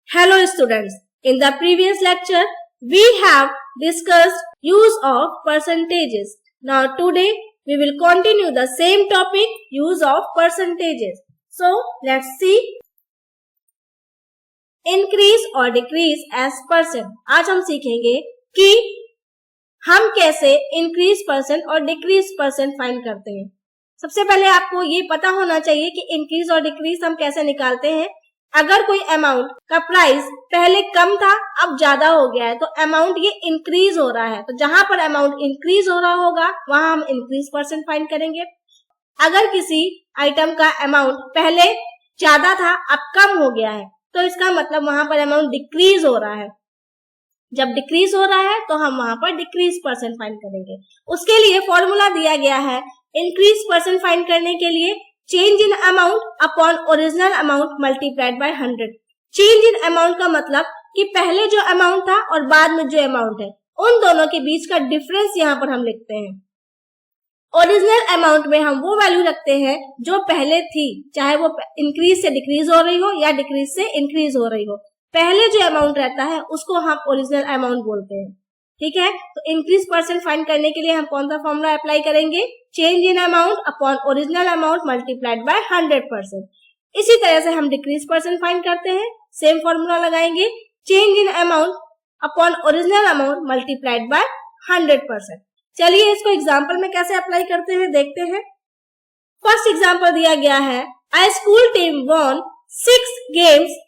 Hello students, in the previous lecture we have discussed use of percentages. Now today we will continue the same topic, use of percentages. So let's see increase or decrease as percent. आज हम सीखेंगे कि हम कैसे increase percent और decrease percent find करते हैं। सबसे पहले आपको ये पता होना चाहिए कि increase और decrease हम कैसे निकालते हैं। अगर कोई अमाउंट का प्राइस पहले कम था अब ज्यादा हो गया है तो अमाउंट ये इंक्रीज हो रहा है, तो जहां पर अमाउंट इंक्रीज हो रहा होगा वहां हम इंक्रीज परसेंट फाइंड करेंगे। अगर किसी आइटम का अमाउंट पहले ज्यादा था अब कम हो गया है तो इसका मतलब वहां पर अमाउंट डिक्रीज हो रहा है। जब डिक्रीज हो रहा है तो हम वहां पर डिक्रीज परसेंट फाइंड करेंगे। उसके लिए फॉर्मूला दिया गया है इंक्रीज परसेंट फाइंड करने के लिए change in amount upon original amount multiplied by 100। Change in amount का मतलब कि पहले जो अमाउंट था और बाद में जो अमाउंट है उन दोनों के बीच का डिफरेंस यहाँ पर हम लिखते हैं। ओरिजिनल अमाउंट में हम वो वैल्यू रखते हैं जो पहले थी, चाहे वो इंक्रीज से डिक्रीज हो रही हो या डिक्रीज से इंक्रीज हो रही हो। पहले जो अमाउंट रहता है उसको हम ओरिजिनल अमाउंट बोलते हैं। ठीक है, तो इंक्रीज परसेंट फाइंड करने के लिए हम कौन सा फॉर्मूला अप्लाई करेंगे? Change in amount upon original amount multiplied by 100%। इसी तरह से हम डिक्रीज परसेंट फाइंड करते हैं, सेम फॉर्मूला लगाएंगे change in amount upon original amount multiplied by 100%। चलिए इसको एग्जाम्पल में कैसे अप्लाई करते हैं देखते हैं। फर्स्ट एग्जाम्पल दिया गया है a school team won 6 games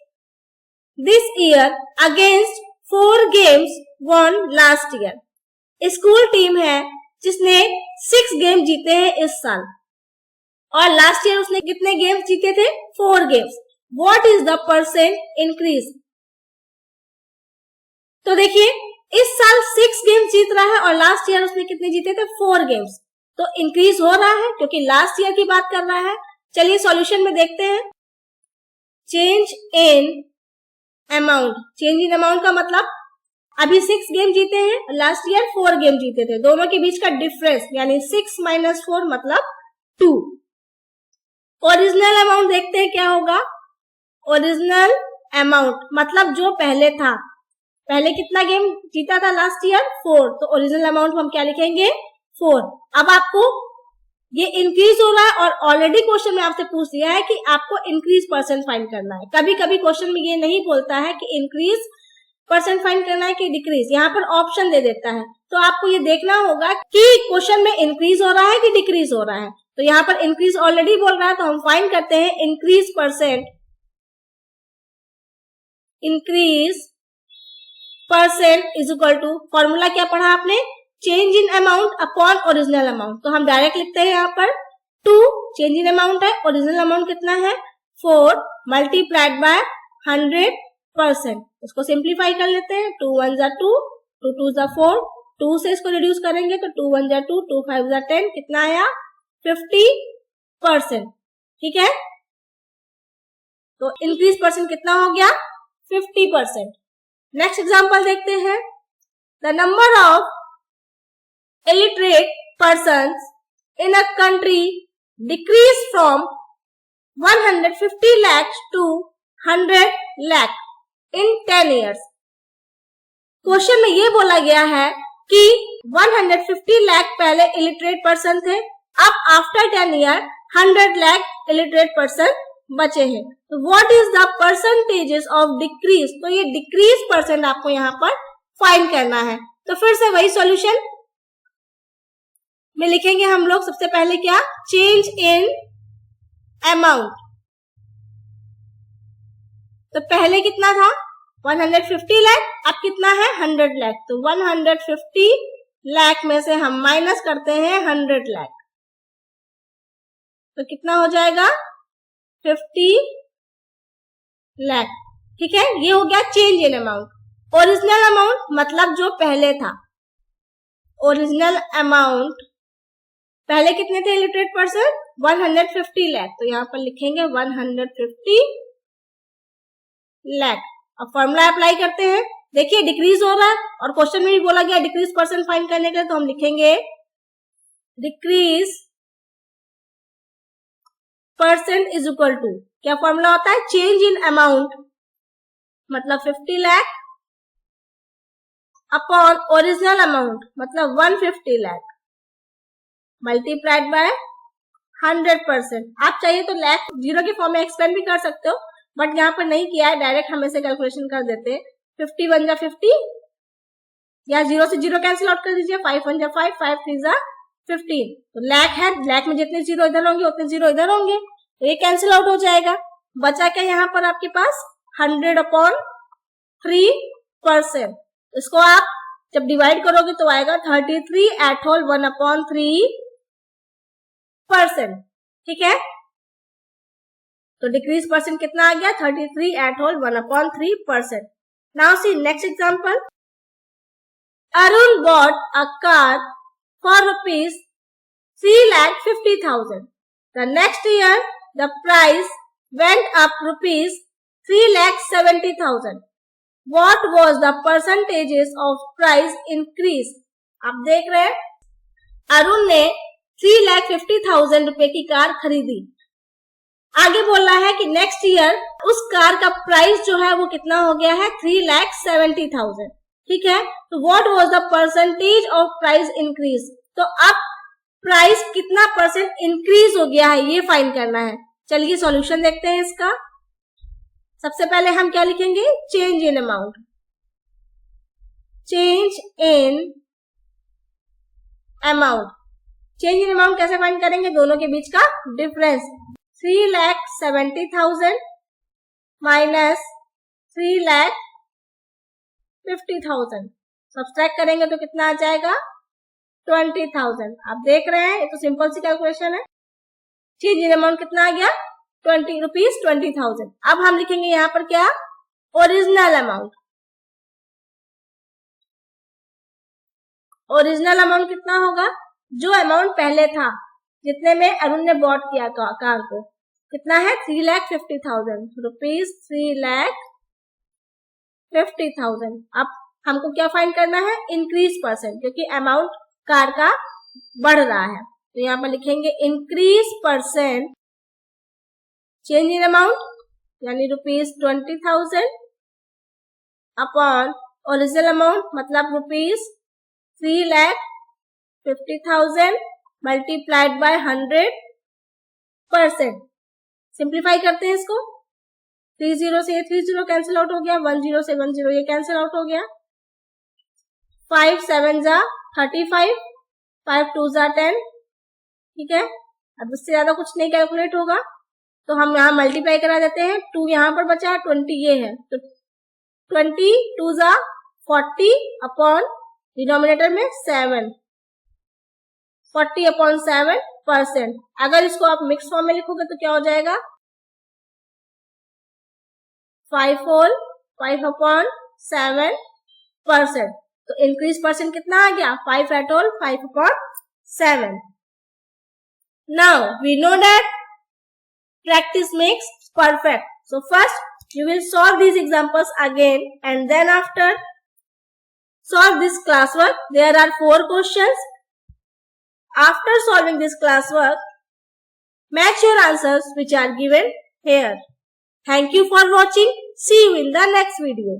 this year against 4 games won last year. School team है जिसने 6 गेम जीते हैं इस साल और लास्ट ईयर उसने कितने गेम्स जीते थे? 4 games. What is the percent increase? तो देखिए इस साल 6 गेम्स जीत रहा है और लास्ट ईयर उसने कितने जीते थे? 4 गेम्स। तो इंक्रीज हो रहा है क्योंकि लास्ट ईयर की बात कर रहा है। चलिए सॉल्यूशन में देखते हैं। Change in amount, change in amount का मतलब अभी 6 गेम जीते हैं, लास्ट ईयर 4 गेम जीते थे, दोनों के बीच का डिफरेंस यानी 6 - 4 मतलब 2। ओरिजिनल अमाउंट देखते हैं क्या होगा। ओरिजिनल अमाउंट मतलब जो पहले था, पहले कितना गेम जीता था लास्ट ईयर? 4, तो ओरिजिनल अमाउंट हम क्या लिखेंगे? 4। अब आपको ये इंक्रीज हो रहा है और ऑलरेडी क्वेश्चन में आपसे पूछ लिया है कि आपको इंक्रीज परसेंट फाइंड करना है। कभी कभी क्वेश्चन में ये नहीं बोलता है कि इंक्रीज परसेंट फाइंड करना है कि डिक्रीज, यहाँ पर ऑप्शन दे देता है। तो आपको ये देखना होगा कि क्वेश्चन में इंक्रीज हो रहा है कि डिक्रीज हो रहा है। तो यहाँ पर इंक्रीज ऑलरेडी बोल रहा है तो हम फाइंड करते हैं increase percent. Increase percent is equal to, formula क्या पढ़ा आपने? Change in amount upon original amount. तो हम डायरेक्ट लिखते हैं यहाँ पर 2, चेंज इन अमाउंट है, ओरिजिनल अमाउंट कितना है? 4 मल्टीप्लाइड बाय 100%। उसको सिंप्लीफाई कर लेते हैं। 2 1 जा 2, 2 2 जा 4, 2 से इसको रिड्यूस करेंगे तो 2 1 जा 2, 2 5 जा 10, कितना आया? 50%। ठीक है, तो इंक्रीज परसेंट कितना हो गया? 50%। नेक्स्ट एग्जांपल देखते हैं। The number of illiterate persons in a country decreased from 150 lakhs to 100 lakh in 10 years। Question में ये बोला गया है कि 150 लाख पहले इलिटरेट पर्सन थे, अब after 10 year 100 lakh illiterate person बचे हैं। तो what is the percentages of decrease? तो ये डिक्रीज परसेंट आपको यहाँ पर फाइंड करना है। तो फिर से वही सॉल्यूशन में लिखेंगे हम लोग। सबसे पहले क्या? Change in amount. तो पहले कितना था? 150 लाख, अब कितना है? 100 लाख। तो 150 लाख में से हम माइनस करते हैं 100 लाख, तो कितना हो जाएगा? 50 लाख। ठीक है, ये हो गया change in amount. Original amount मतलब जो पहले था। ओरिजिनल अमाउंट पहले कितने थे इलिटरेट पर्सन? 150 लाख। तो यहाँ पर लिखेंगे 150 लाख। अब फॉर्मूला अप्लाई करते हैं। देखिए डिक्रीज हो रहा है और क्वेश्चन में भी बोला गया डिक्रीज परसेंट फाइंड करने के लिए, तो हम लिखेंगे decrease percent is equal to, क्या फॉर्मूला होता है? चेंज इन अमाउंट मतलब 50 लाख अपॉन ओरिजिनल अमाउंट मतलब 150 लाख मल्टीप्लाइड बाय 100%। आप चाहिए तो लाख जीरो के फॉर्म में एक्सपेंड भी कर सकते हो, बट यहाँ पर नहीं किया है, डायरेक्ट हम ऐसे कैलकुलेशन कर देते हैं। 50 1 जा 50 या जीरो से जीरो कैंसिल आउट कर दीजिए, 5 1 जा 5, 5 3 जा 15। तो लाख है, लाख में जितने जीरो इधर होंगे उतने जीरो इधर होंगे, तो ये कैंसिल आउट हो जाएगा। बचा क्या यहाँ पर आपके पास 100/3%। इसको आप जब डिवाइड करोगे तो आएगा 33 एट होल 1/3%। ठीक है, तो डिक्रीज परसेंट कितना आ गया 33 eight whole 1/3%। Now see next example. Arun bought a car for rupees 3,50,000. The next year the price went up rupees 3,70,000. What was the percentages of price increase? आप देख रहे हैं अरुण ने 3,50,000 रुपए की कार खरीदी। आगे बोल रहा है कि नेक्स्ट ईयर उस कार का प्राइस जो है वो कितना हो गया है 3,70,000। ठीक है, तो what was the percentage of price increase. तो अब प्राइस कितना परसेंट इंक्रीज हो गया है ये फाइंड करना है। चलिए सॉल्यूशन देखते हैं इसका। सबसे पहले हम क्या लिखेंगे, change in amount. Change in amount, change in amount कैसे फाइंड करेंगे, दोनों के बीच का डिफरेंस। 3,70,000 माइनस 3,50,000 सब्सट्रैक्ट करेंगे तो कितना आ जाएगा 20,000। आप देख रहे हैं ये तो सिंपल सी कैलकुलेशन है। चेंज इन अमाउंट कितना आ गया 20,000। अब हम लिखेंगे यहाँ पर क्या, ओरिजिनल अमाउंट। ओरिजिनल अमाउंट कितना होगा, जो अमाउंट पहले था जितने में अरुण ने बॉट किया कार को, कितना है 3,50,000 रुपीज, 3,50,000। अब हमको क्या फाइंड करना है, इंक्रीज परसेंट, क्योंकि अमाउंट कार का बढ़ रहा है। तो यहाँ पर लिखेंगे increase percent change in amount यानी रुपीज 20,000 अपॉन ओरिजिनल अमाउंट मतलब रुपीज 3,50,000 मल्टीप्लाइड बाय 100%। सिंप्लीफाई करते हैं इसको, 30 से ये 30 कैंसिल आउट हो गया, 10 से 10 ये कैंसिल आउट हो गया, 5 7 जा 35, 5 2 जा 10। ठीक है, अब इससे ज्यादा कुछ नहीं कैलकुलेट होगा तो हम यहाँ मल्टीप्लाई करा देते हैं। 2 यहाँ पर बचा है, 20 ये है, तो 20 2 जा 40 अपॉन डिनोमिनेटर में 7, 40/7%। अगर इसको आप मिक्स फॉर्म में लिखोगे तो क्या हो जाएगा 5 होल 5/7%। तो इंक्रीज परसेंट कितना आ गया 5 eight whole 5/7। Now we know that practice makes perfect. So first you will solve these examples again and then after solve this classwork. There are 4 questions. After solving this classwork, match your answers which are given here. Thank you for watching. See you in the next video.